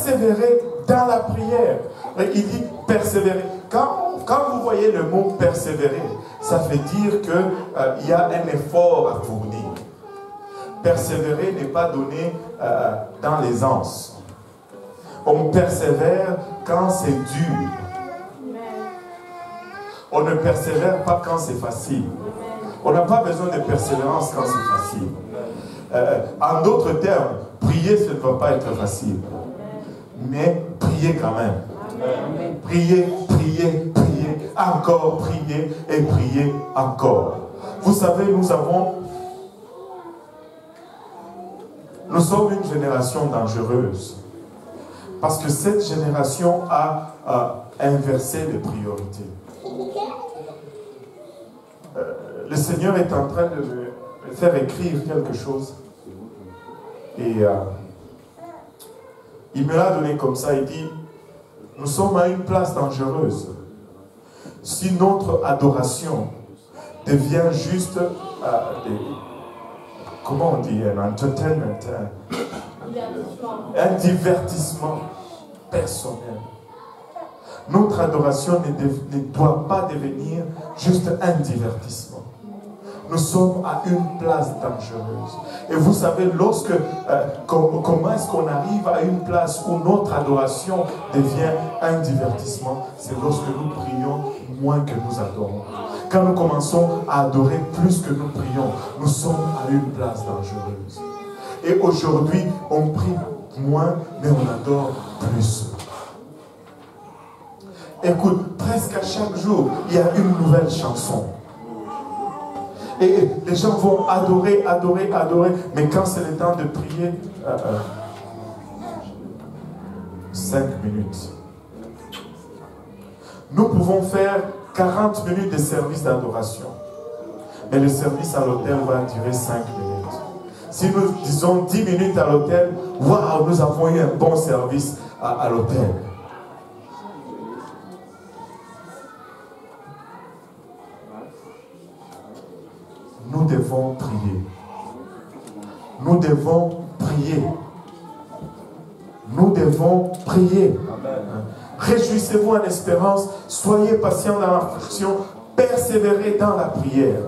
persévérer dans la prière. Et il dit persévérer. Quand vous voyez le mot persévérer, ça veut dire qu'il y a un effort à fournir. Persévérer n'est pas donné dans l'aisance. On persévère quand c'est dur. On ne persévère pas quand c'est facile. On n'a pas besoin de persévérance quand c'est facile. En d'autres termes, prier, ce ne va pas être facile. Mais priez quand même. Priez, priez, priez, encore priez et priez encore. Vous savez, nous sommes une génération dangereuse. Parce que cette génération a inversé les priorités. Le Seigneur est en train de me faire écrire quelque chose. Et il me l'a donné comme ça. Il dit, nous sommes à une place dangereuse. Si notre adoration devient juste comment on dit, un entertainment, un divertissement personnel. Notre adoration ne doit pas devenir juste un divertissement. Nous sommes à une place dangereuse. Et vous savez, comment est-ce qu'on arrive à une place où notre adoration devient un divertissement? C'est lorsque nous prions moins que nous adorons. Quand nous commençons à adorer plus que nous prions, nous sommes à une place dangereuse. Et aujourd'hui, on prie moins, mais on adore plus. Écoute, presque à chaque jour, il y a une nouvelle chanson. Et les gens vont adorer, adorer, adorer. Mais quand c'est le temps de prier, 5 minutes. Nous pouvons faire 40 minutes de service d'adoration. Mais le service à l'hôtel va durer 5 minutes. Si nous disons 10 minutes à l'hôtel, waouh, nous avons eu un bon service à l'hôtel. Nous devons prier. Nous devons prier. Nous devons prier. Réjouissez-vous en espérance. Soyez patients dans l'affliction. Persévérez dans la prière.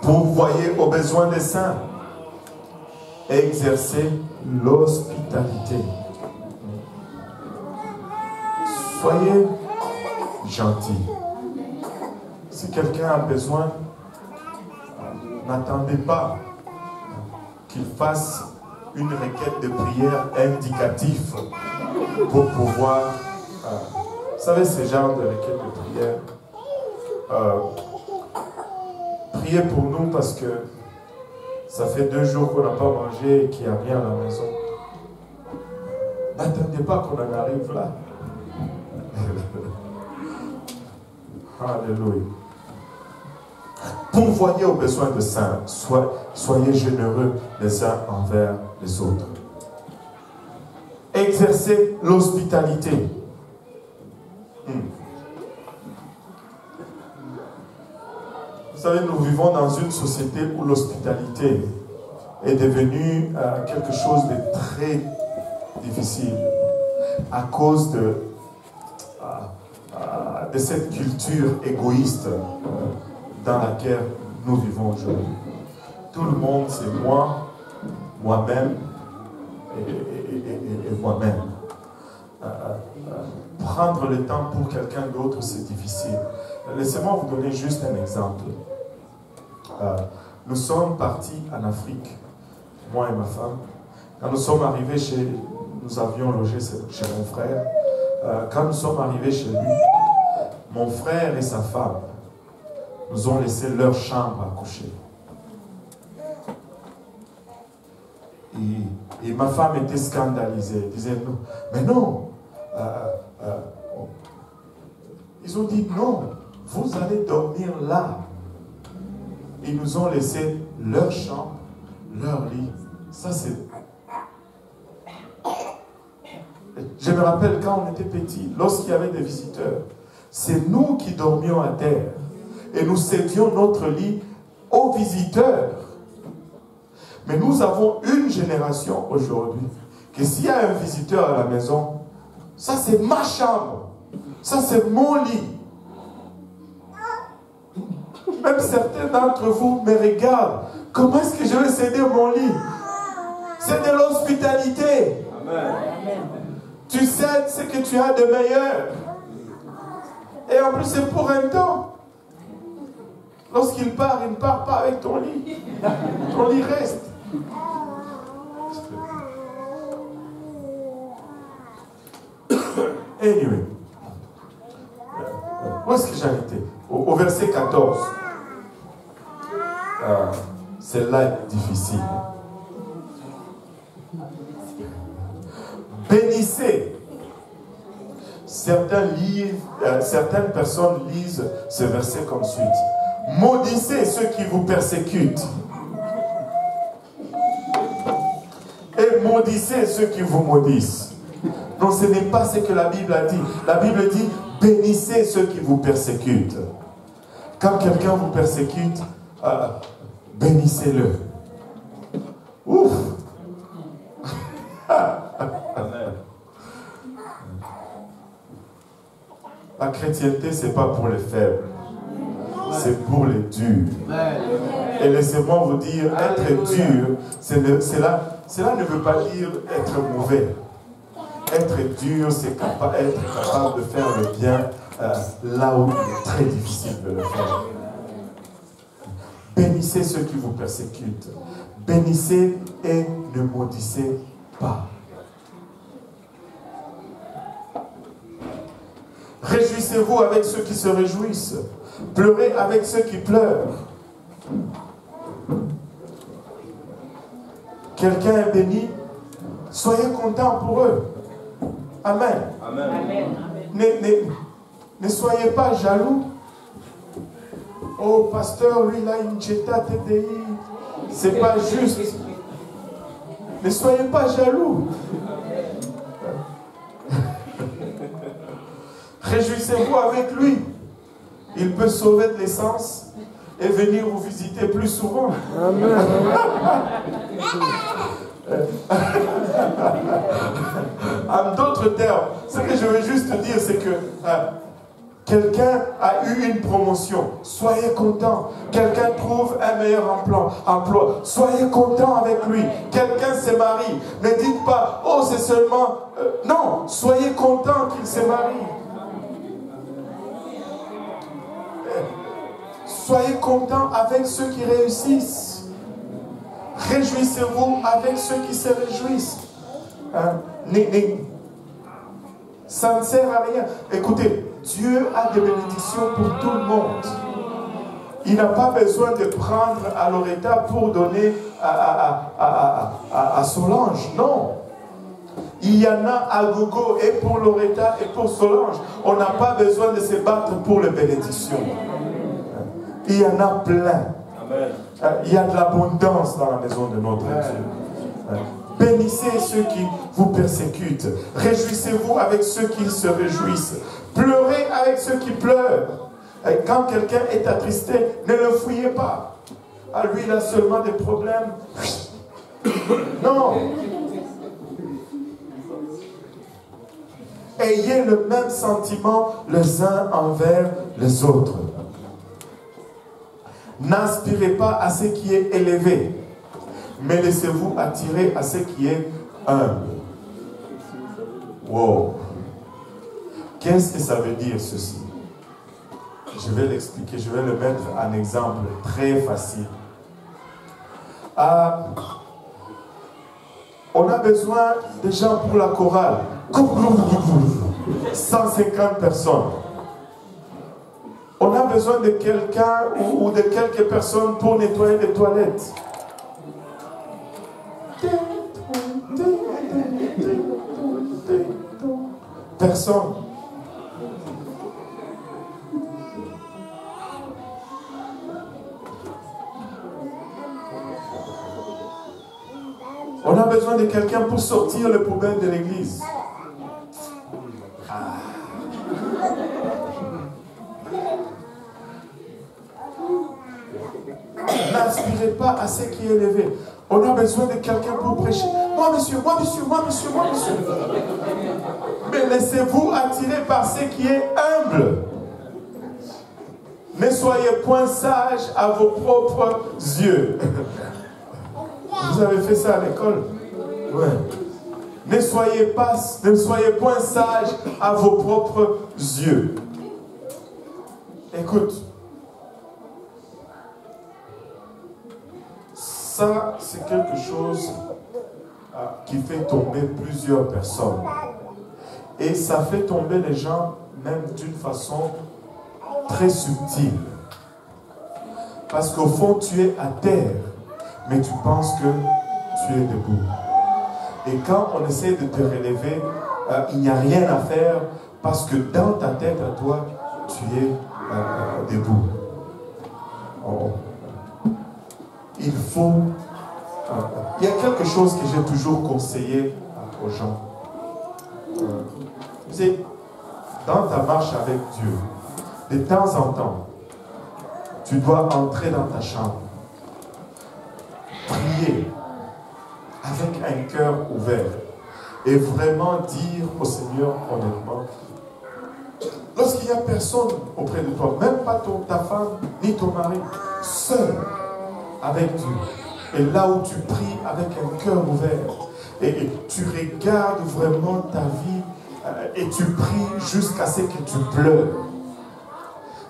Pourvoyez aux besoins des saints. Exercez l'hospitalité. Soyez gentils. Si quelqu'un a besoin, n'attendez pas qu'il fasse une requête de prière indicative pour pouvoir... vous savez, ce genre de requête de prière, priez pour nous parce que ça fait 2 jours qu'on n'a pas mangé et qu'il n'y a rien à la maison. N'attendez pas qu'on en arrive là. Alléluia. Pourvoyez aux besoins des saints. Soyez généreux les uns envers les autres. Exercez l'hospitalité. Vous savez, nous vivons dans une société où l'hospitalité est devenue quelque chose de très difficile à cause de cette culture égoïste dans laquelle nous vivons aujourd'hui. Tout le monde, c'est moi, moi-même et moi-même. Prendre le temps pour quelqu'un d'autre, c'est difficile. Laissez-moi vous donner juste un exemple. Nous sommes partis en Afrique, moi et ma femme. Quand nous sommes arrivés nous avions logé chez mon frère. Quand nous sommes arrivés chez lui, mon frère et sa femme nous ont laissé leur chambre à coucher. Et ma femme était scandalisée. Elle disait non, mais non. Ils ont dit non, vous allez dormir là. Ils nous ont laissé leur chambre, leur lit. Ça c'est... Je me rappelle quand on était petits, lorsqu'il y avait des visiteurs, c'est nous qui dormions à terre. Et nous cédions notre lit aux visiteurs. Mais nous avons une génération aujourd'hui que s'il y a un visiteur à la maison, ça c'est ma chambre, ça c'est mon lit. Même certains d'entre vous me regardent. Comment est-ce que je vais céder mon lit? C'est de l'hospitalité. Amen. Tu cèdes ce que tu as de meilleur. Et en plus, c'est pour un temps. Lorsqu'il part, il ne part pas avec ton lit. Ton lit reste. Anyway. Où est-ce que j'ai arrêté? Au verset 14. Celle-là est difficile. Bénissez. Certaines personnes lisent ce verset comme suite. Maudissez ceux qui vous persécutent. Et maudissez ceux qui vous maudissent. Non, ce n'est pas ce que la Bible a dit. La Bible dit, bénissez ceux qui vous persécutent. Quand quelqu'un vous persécute, bénissez-le. Ouf! La chrétienté, ce n'est pas pour les faibles. C'est pour les durs. Et laissez-moi vous dire, être dur, cela ne veut pas dire être mauvais. Être dur, c'est être capable de faire le bien là où il est très difficile de le faire. Bénissez ceux qui vous persécutent. Bénissez et ne maudissez pas. Réjouissez-vous avec ceux qui se réjouissent. Pleurez avec ceux qui pleurent. Quelqu'un est béni, soyez contents pour eux. Amen. Amen. Ne soyez pas jaloux. Oh, pasteur, lui, là, il jeta TDI. C'est pas juste. Ne soyez pas jaloux. Réjouissez-vous avec lui. Il peut sauver de l'essence et venir vous visiter plus souvent. Amen. En d'autres termes, ce que je veux juste dire, c'est que quelqu'un a eu une promotion. Soyez content. Quelqu'un trouve un meilleur emploi. Soyez content avec lui. Quelqu'un se marie. Ne dites pas, oh, c'est seulement... non, soyez content qu'il se marie. Soyez contents avec ceux qui réussissent. Réjouissez-vous avec ceux qui se réjouissent. Ça ne sert à rien. Écoutez, Dieu a des bénédictions pour tout le monde. Il n'a pas besoin de prendre à Loretta pour donner à Solange. Non. Il y en a à Gogo et pour Loretta et pour Solange. On n'a pas besoin de se battre pour les bénédictions. Il y en a plein. Amen. Il y a de l'abondance dans la maison de notre Dieu. Bénissez ceux qui vous persécutent. Réjouissez-vous avec ceux qui se réjouissent. Pleurez avec ceux qui pleurent. Et quand quelqu'un est attristé, ne le fouillez pas. Ah, lui, il a seulement des problèmes. Non. Ayez le même sentiment les uns envers les autres. N'aspirez pas à ce qui est élevé, mais laissez-vous attirer à ce qui est humble. Wow. Qu'est-ce que ça veut dire ceci? Je vais l'expliquer, je vais le mettre en exemple très facile. On a besoin de gens pour la chorale. 150 personnes. On a besoin de quelqu'un ou de quelques personnes pour nettoyer les toilettes. Personne. On a besoin de quelqu'un pour sortir les poubelles de l'église. N'aspirez pas à ce qui est élevé. On a besoin de quelqu'un pour prêcher. moi monsieur, moi monsieur, moi monsieur, moi monsieur. Mais laissez-vous attirer par ce qui est humble. Ne soyez point sages à vos propres yeux. Vous avez fait ça à l'école? Ouais. Ne soyez point sages à vos propres yeux. Écoute. Ça, c'est quelque chose qui fait tomber plusieurs personnes. Et ça fait tomber les gens même d'une façon très subtile. Parce qu'au fond, tu es à terre, mais tu penses que tu es debout. Et quand on essaie de te relever, il n'y a rien à faire parce que dans ta tête à toi, tu es debout. Oh. Il faut... il y a quelque chose que j'ai toujours conseillé aux gens. Vous savez, dans ta marche avec Dieu, de temps en temps, tu dois entrer dans ta chambre, prier avec un cœur ouvert et vraiment dire au Seigneur honnêtement, lorsqu'il n'y a personne auprès de toi, même pas ta femme ni ton mari, seul avec Dieu, et là où tu pries avec un cœur ouvert, et tu regardes vraiment ta vie, et tu pries jusqu'à ce que tu pleures.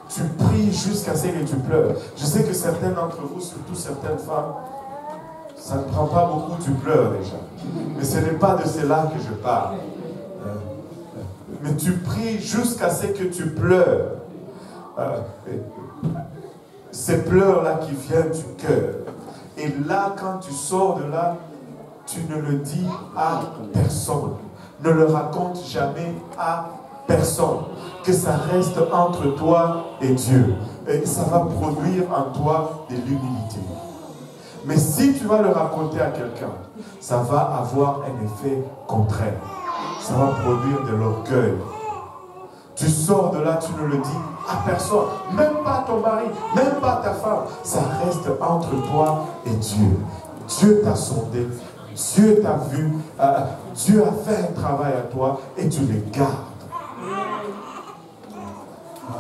Tu pries jusqu'à ce que tu pleures. Je sais que certaines d'entre vous, surtout certaines femmes, ça ne prend pas beaucoup, tu pleures déjà. Mais ce n'est pas de cela que je parle. Mais tu pries jusqu'à ce que tu pleures. Ces pleurs-là qui viennent du cœur. Et là, quand tu sors de là, tu ne le dis à personne. Ne le raconte jamais à personne. Que ça reste entre toi et Dieu. Et ça va produire en toi de l'humilité. Mais si tu vas le raconter à quelqu'un, ça va avoir un effet contraire. Ça va produire de l'orgueil. Tu sors de là, tu ne le dis à personne. Même pas à ton mari, même pas à ta femme. Ça reste entre toi et Dieu. Dieu t'a sondé. Dieu t'a vu. Dieu a fait un travail à toi et tu le gardes.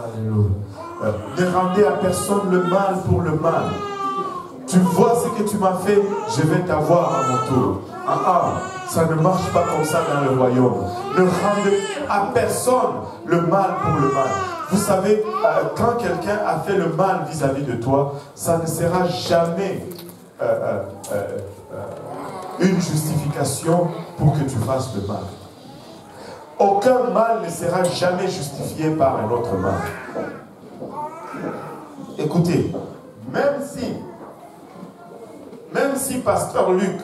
Alléluia. Ne rendez à personne le mal pour le mal. Tu vois ce que tu m'as fait, je vais t'avoir à mon tour. Ça ne marche pas comme ça dans le royaume. Ne rendez à personne le mal pour le mal. Vous savez, quand quelqu'un a fait le mal vis-à-vis de toi, ça ne sera jamais une justification pour que tu fasses le mal. Aucun mal ne sera jamais justifié par un autre mal. Écoutez, même si Pasteur Luc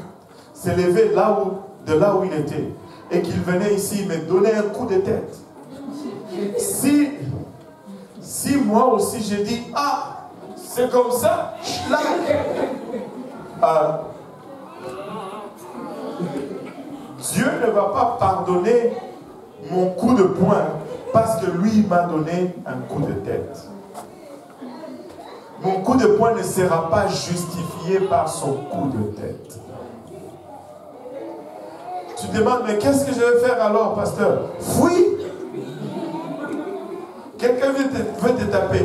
s'est levé de là où il était et qu'il venait ici me donner un coup de tête, si moi aussi j'ai dit, c'est comme ça, là, Dieu ne va pas pardonner mon coup de poing parce que lui m'a donné un coup de tête. Mon coup de poing ne sera pas justifié par son coup de tête. Tu te demandes, mais qu'est-ce que je vais faire alors, pasteur? Fuis. Quelqu'un veut te taper.